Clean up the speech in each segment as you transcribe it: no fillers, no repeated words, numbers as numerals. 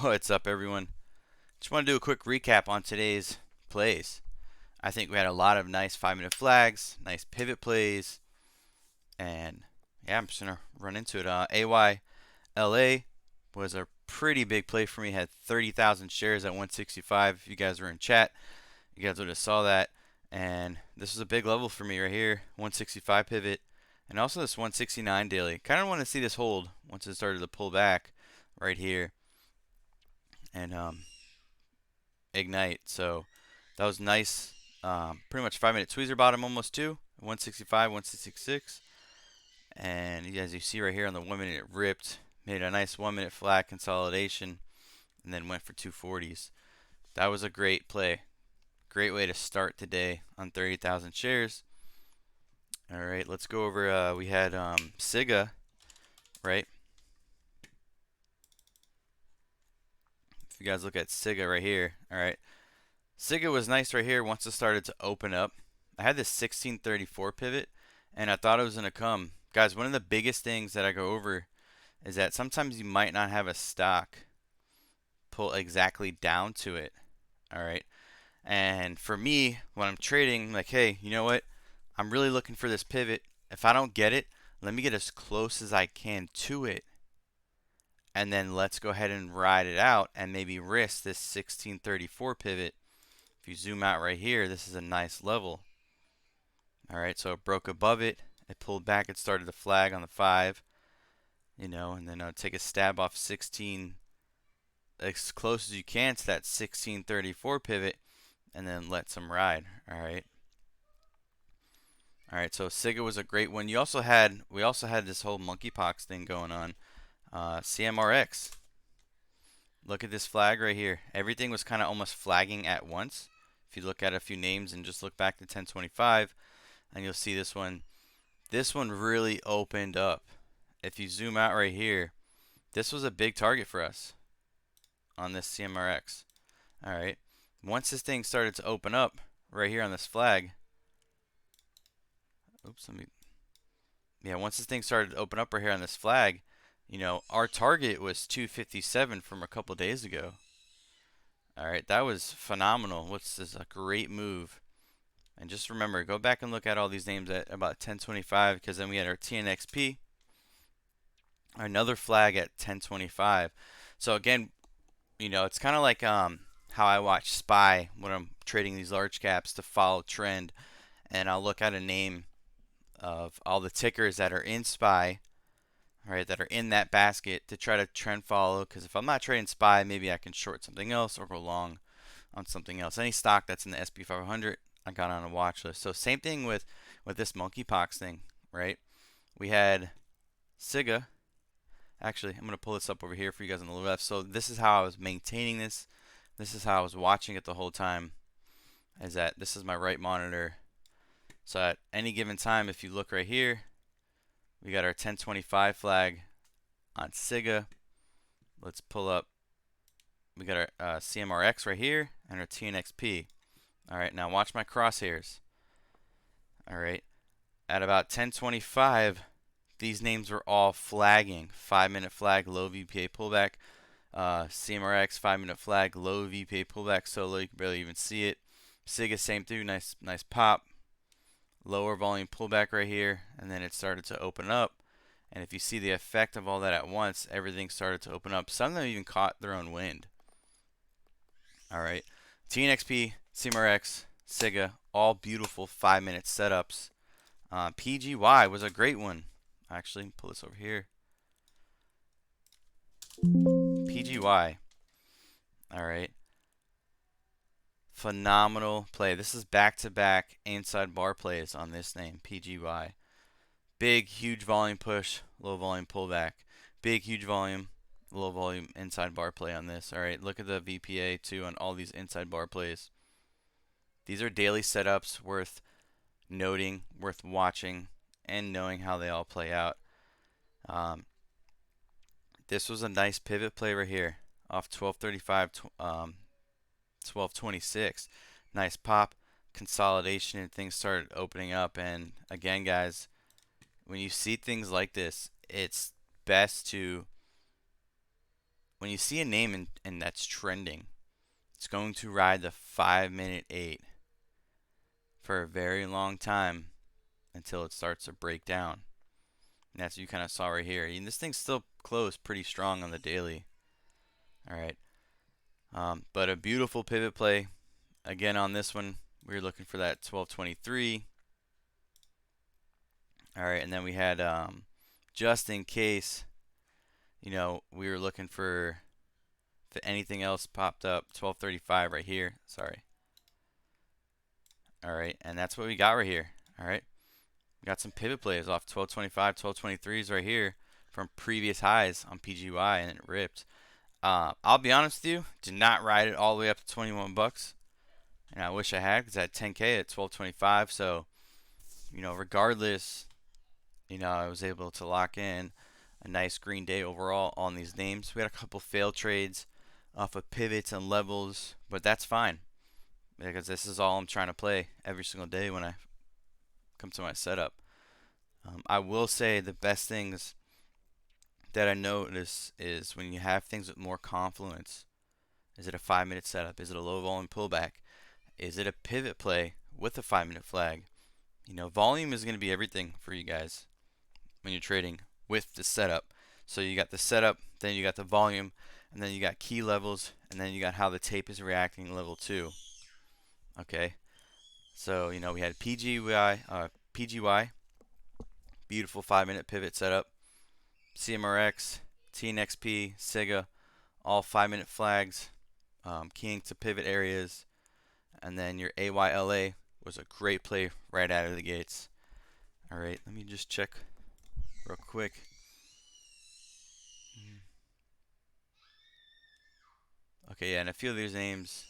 What's up, everyone? Just want to do a quick recap on today's plays. I think we had a lot of nice 5-minute flags, nice pivot plays, and yeah, I'm just gonna run into it. AYLA was a pretty big play for me. Had 30,000 shares at 165. If you guys were in chat, you guys would have saw that. And this was a big level for me right here, 165 pivot, and also this 169 daily. Kind of want to see this hold once it started to pull back right here. And ignite. So that was nice. Pretty much 5-minute tweezer bottom almost too. 165, 166. And as you see right here on the 1 minute, it ripped, made a nice 1 minute flat consolidation, and then went for 240s. That was a great play. Great way to start today on 30,000 shares. All right, let's go over. We had SIGA, right? If you guys look at SIGA right here, all right. SIGA was nice right here once it started to open up. I had this 1634 pivot, and I thought it was going to come. Guys, one of the biggest things that I go over is that sometimes you might not have a stock pull exactly down to it. All right. And for me, when I'm trading, like, hey, you know what? I'm really looking for this pivot. If I don't get it, let me get as close as I can to it. And then let's go ahead and ride it out and maybe risk this 1634 pivot. If you zoom out right here, this is a nice level. All right, so it broke above it. It pulled back. It started to flag on the 5, and then take a stab off 16 as close as you can to that 1634 pivot, and then let some ride. All right. All right, so SIGA was a great one. We also had this whole monkeypox thing going on. CMRX. Look at this flag right here. Everything was kind of almost flagging at once. If you look at a few names and just look back to 1025, and you'll see this one. This one really opened up. If you zoom out right here, this was a big target for us on this CMRX. All right. Once this thing started to open up right here on this flag, once this thing started to open up right here on this flag, our target was 257 from a couple days ago. All right, that was phenomenal. What's this? A great move. And just remember, go back and look at all these names at about 1025, because then we had our TNXP, another flag at 1025. So again, it's kind of like how I watch SPY when I'm trading these large caps to follow trend, and I'll look at a name of all the tickers that are in SPY, right, that are in that basket to try to trend follow. Because if I'm not trading SPY, maybe I can short something else or go long on something else. Any stock that's in the SP 500, I got on a watch list. So same thing with this monkeypox thing, right? We had SIGA. Actually, I'm going to pull this up over here for you guys on the left. So this is how I was maintaining this. This is how I was watching it the whole time. Is that this is my right monitor. So at any given time, if you look right here, we got our 1025 flag on SIGA. Let's pull up. We got our CMRX right here and our TNXP. All right, now watch my crosshairs. All right, at about 1025, these names were all flagging. 5-minute flag, low VPA pullback. CMRX 5-minute flag, low VPA pullback, so low you can barely even see it. SIGA same thing, nice pop. Lower volume pullback right here, and then it started to open up. And if you see the effect of all that at once, everything started to open up. Some of them even caught their own wind. All right, TNXP, CMRX, SIGA, all beautiful 5-minute setups. PGY was a great one. Actually, pull this over here. PGY. All right. Phenomenal play. This is back-to-back inside bar plays on this name, PGY. Big, huge volume push, low volume pullback. Big, huge volume, low volume inside bar play on this. All right, look at the VPA too on all these inside bar plays. These are daily setups worth noting, worth watching, and knowing how they all play out. This was a nice pivot play right here off 1235, 1226. Nice pop, consolidation, and things started opening up. And again, guys, when you see things like this, it's best to when you see a name and that's trending, it's going to ride the 5-minute 8 for a very long time until it starts to break down. And that's what you kind of saw right here. And this thing's still closed pretty strong on the daily. All right. But a beautiful pivot play. Again, on this one, we were looking for that 1223. All right. And then we had, just in case, we were looking for if anything else popped up, 1235 right here. Sorry. All right. And that's what we got right here. All right. We got some pivot plays off 1225, 1223s right here from previous highs on PGY, and it ripped. I'll be honest with you, did not ride it all the way up to 21 bucks, and I wish I had, because I had 10K at 1225. So, regardless, I was able to lock in a nice green day overall on these names. We had a couple failed trades off of pivots and levels, but that's fine, because this is all I'm trying to play every single day when I come to my setup. I will say the best things that I notice is when you have things with more confluence. Is it a 5-minute setup? Is it a low volume pullback? Is it a pivot play with a 5-minute flag? Volume is going to be everything for you guys when you're trading with the setup. So you got the setup, then you got the volume, and then you got key levels, and then you got how the tape is reacting level 2. Okay. So, we had PGY, beautiful 5-minute pivot setup. CMRX, TNXP, SIGA, all 5-minute flags, keying to pivot areas. And then your AYLA was a great play right out of the gates. All right, let me just check real quick. Okay, yeah, and a few of these names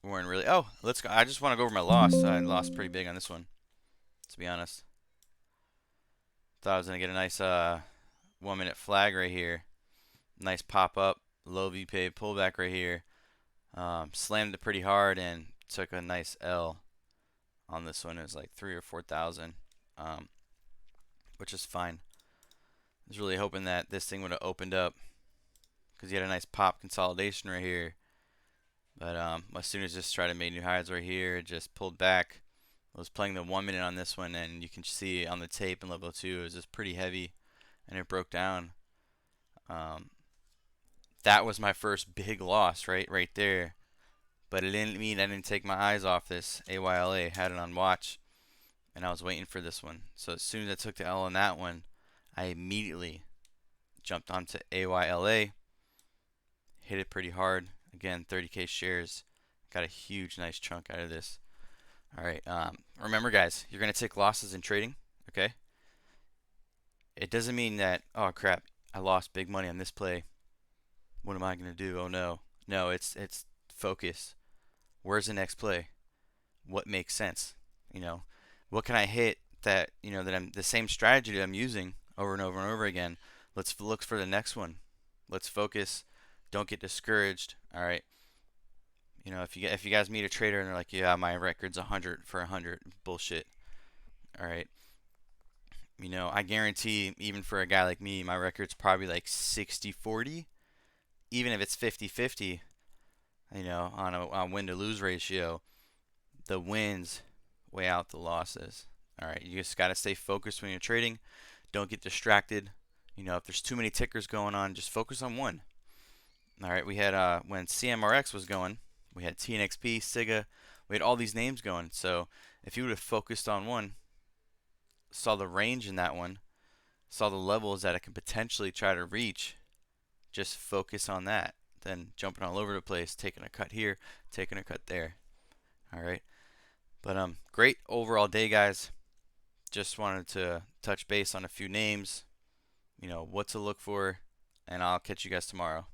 weren't really. Oh, let's go. I just want to go over my loss. I lost pretty big on this one, to be honest. Thought I was gonna get a nice 1-minute flag right here. Nice pop up, low VPA pullback right here. Slammed it pretty hard and took a nice L on this one. It was like 3,000 or 4,000, which is fine. I was really hoping that this thing would have opened up, because you had a nice pop consolidation right here. But as soon as this tried to make new highs right here, it just pulled back. I was playing the 1 minute on this one, and you can see on the tape in level 2 it was just pretty heavy, and it broke down. That was my first big loss right there. But it didn't mean I didn't take my eyes off this AYLA. Had it on watch, and I was waiting for this one. So as soon as I took the L on that one, I immediately jumped onto AYLA, hit it pretty hard. Again, 30K shares. Got a huge, nice chunk out of this. All right. Remember, guys, you're going to take losses in trading, okay? It doesn't mean that, oh, crap, I lost big money on this play. What am I going to do? Oh, no. No, it's focus. Where's the next play? What makes sense? What can I hit that, that I'm the same strategy that I'm using over and over and over again. Let's look for the next one. Let's focus. Don't get discouraged. All right. If you guys meet a trader and they're like, yeah, my record's 100 for 100, bullshit. All right. I guarantee even for a guy like me, my record's probably like 60-40. Even if it's 50-50, on a win to lose ratio, the wins weigh out the losses. All right. You just got to stay focused when you're trading. Don't get distracted. If there's too many tickers going on, just focus on one. All right. We had, when CMRX was going, we had TNXP, SIGA, we had all these names going. So if you would have focused on one, saw the range in that one, saw the levels that it could potentially try to reach, just focus on that. Then jumping all over the place, taking a cut here, taking a cut there. All right. But great overall day, guys. Just wanted to touch base on a few names, what to look for, and I'll catch you guys tomorrow.